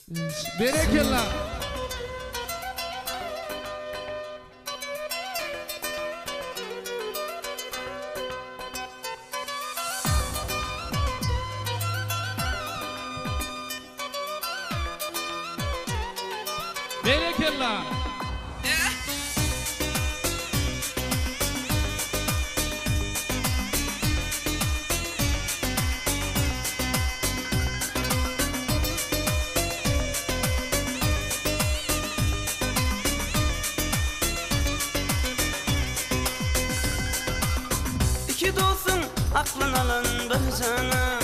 Berekella. Berekella. İki dostum aklın alın bir sana,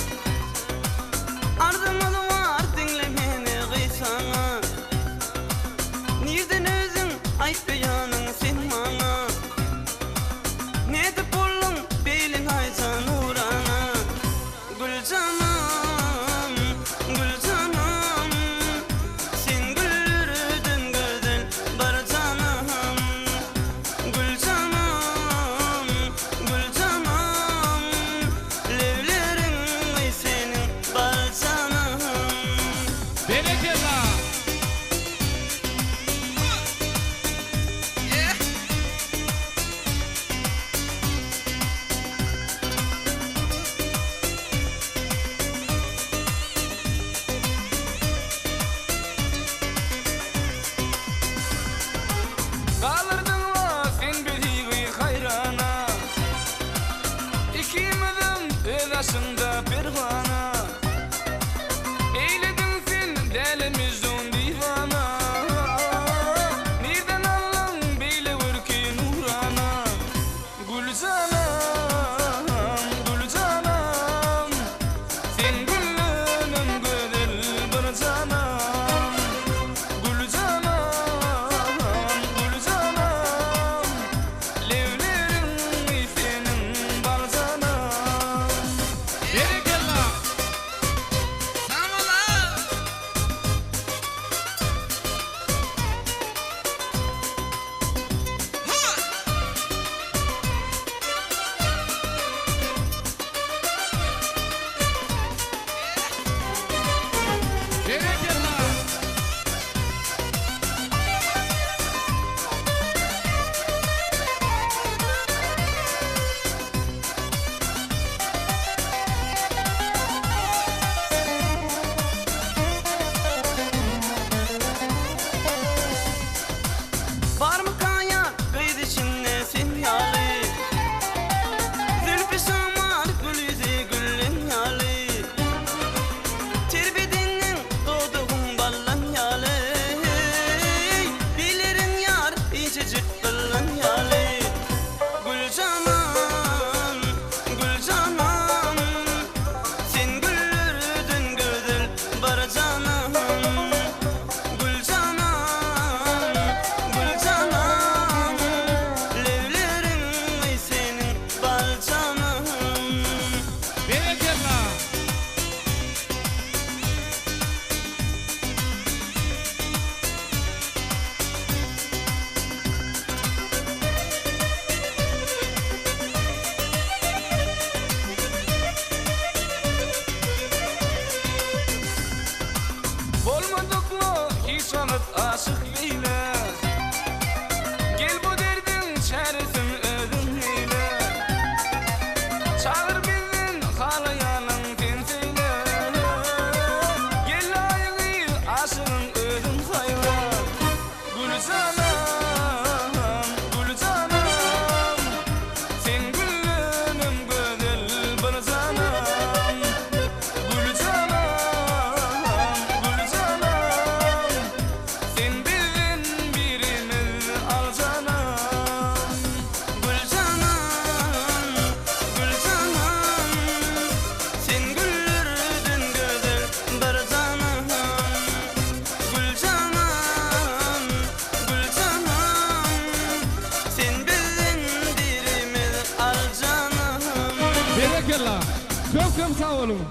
ardımız var dinlemeni gıysana. Nereden özün aytmayanın sen bana, ne de buldun belin aysan uğrana. Gülcanım, Gülcanım, sen güldürdün güzel bir canım. Gülcanım, Gülcanım, levlerin senin balcanım. Berekella. Kalırdın mı sen beni hayrana, İkimizin arasında pervana. Eyledin sen delimizden divana, nereden aldın böyle ürkü nurana. Gülcanım, Gülcanım, sen gülünün güzel bir canım. Berekella. Berekella. Var mı kaya kıydı içinde sen yalı, zülfü şamar gül yüzü güllün yalı. Terbedinin doğduğun ballan yalı, bilirin yar içecek kılın yalı. Gülcanım, Gülcanım, sen güldürdün güzel bir canım. Gülcanım, Gülcanım, levlerin senin balcanım. Berekella. Olmadık mı hiç anıt aşık Leyla? Gel bu derdin çaresini özün eyle. Çağır bizden halayanın sen söyle. Gel layığı aşığın özün sayla. Gülcanım, Gülcanım, sen gülünün güzel bir canım. Gülcanım, Gülcanım, sen bizden birimiz al canım. Gülcanım, Gülcanım, sen güldürdün güzel bir canım. Gülcanım, Gülcanım, sen bizden birimiz al canım. Berekella. Çok sağ olun.